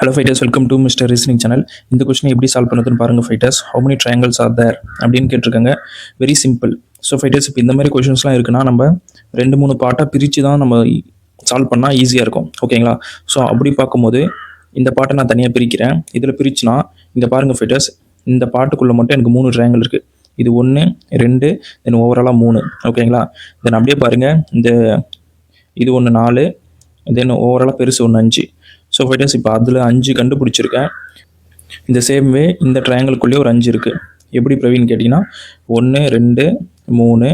Hello fighters, welcome to Mr. Reasoning channel. இந்த கொஸ்டினை எப்படி சால்வ் பண்ணுறதுன்னு பாருங்கள் fighters. How many triangles are there அப்படின்னு கேட்டிருக்காங்க. Very simple. ஸோ ஃபைட்டர்ஸ் இப்போ இந்த மாதிரி கொஷின்ஸ்லாம் இருக்குன்னா நம்ம 2-3 பார்ட்டாக பிரித்து தான் நம்ம சால்வ் பண்ணால் ஈஸியாக இருக்கும். ஓகேங்களா? ஸோ அப்படி பார்க்கும்போது இந்த பாட்டை நான் தனியாக பிரிக்கிறேன். இதில் பிரிச்சுனா இங்கே பாருங்கள் ஃபைட்டர்ஸ், இந்த பாட்டுக்குள்ளே மட்டும் எனக்கு 3 ட்ரையாங்கிள் இருக்குது. இது 1 2 தென் ஓவராலாக 3. ஓகேங்களா? தென் அப்படியே பாருங்கள், இது 1 4 தென் ஓவராலாக பெருசு 1 5. ஸோ ஃபைட்டர்ஸ் இப்போ அதில் 5 கண்டுபிடிச்சிருக்கேன். இந்த சேம் வே இந்த ட்ரையாங்கிள்குள்ளேயே ஒரு 5 இருக்குது. எப்படி பிரவீன் கேட்டிங்கன்னா 1 2 3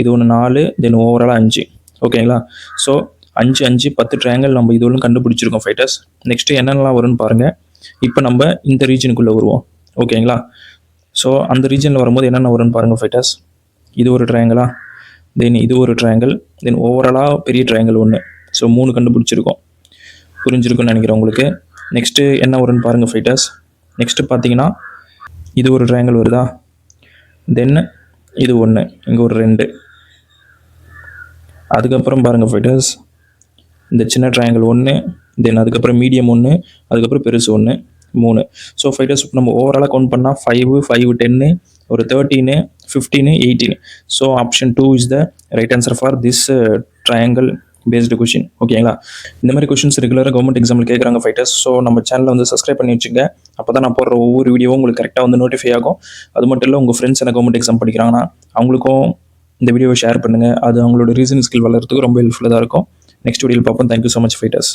இது 1 4 தென் ஓவராலாக 5. ஓகேங்களா? ஸோ 5 5 10 ட்ரையாங்கிள் நம்ம இதுவரையும் கண்டுபிடிச்சிருக்கோம் ஃபைட்டர்ஸ். நெக்ஸ்ட்டு என்னென்னலாம் வரும்னு பாருங்கள். இப்போ நம்ம இந்த ரீஜனுக்குள்ளே வருவோம். ஓகேங்களா? ஸோ அந்த ரீஜனில் வரும்போது என்னென்ன வரும்னு பாருங்கள் ஃபைட்டர்ஸ். இது ஒரு ட்ரையாங்கிளா, தென் இது ஒரு ட்ரையாங்கிள், தென் ஓவராலாக பெரிய ட்ரையாங்கிள் 1. ஸோ 3 கண்டுபிடிச்சிருக்கோம். புரிஞ்சிருக்குன்னு நினைக்கிறேன் உங்களுக்கு. நெக்ஸ்ட்டு என்ன வரும்னு பாருங்கள் ஃபைட்டர்ஸ். நெக்ஸ்ட்டு பார்த்தீங்கன்னா இது ஒரு ட்ரையாங்கிள் வருதா, தென் இது 1, இங்கே ஒரு 2. அதுக்கப்புறம் பாருங்கள் ஃபைட்டர்ஸ், இந்த சின்ன ட்ரையாங்கிள் 1, தென் அதுக்கப்புறம் மீடியம் 1, அதுக்கப்புறம் பெருசு 1 3. ஸோ ஃபைட்டர்ஸ் இப்போ நம்ம ஓவராலாக கவுண்ட் பண்ணால் 5 5 10 ஒரு 13 15 18. So option 2 is the right answer for this triangle based question. ஓகேங்களா? இந்த மாதிரி கொஷின்ஸ் ரெகுலராக கவர்மெண்ட் எக்ஸாமில் கேட்குறாங்க ஃபைட்டர்ஸ். ஸோ நம்ம சேனலை வந்து சப்ஸ்கிரைப் பண்ணி வச்சுங்க. அப்போ தான் நான் போடுற ஒவ்வொரு வீடியோவும் உங்களுக்கு கரெக்டாக வந்து நோட்டிஃபை ஆகும். அது மட்டும் இல்லை, உங்கள் ஃப்ரெண்ட்ஸ் என்ன கவர்மெண்ட் எக்ஸாம் படிக்கிறாங்கன்னா அவங்களுக்கும் இந்த வீடியோவை ஷேர் பண்ணுங்கள். அது அவங்களோட ரீசனிங் ஸ்கில் வளர்கிறதுக்கு ரொம்ப ஹெல்ப்ஃபுல்லாக இருக்கும். நெக்ஸ்ட் வீடியோவில் பார்ப்போம். Thank you so much fighters.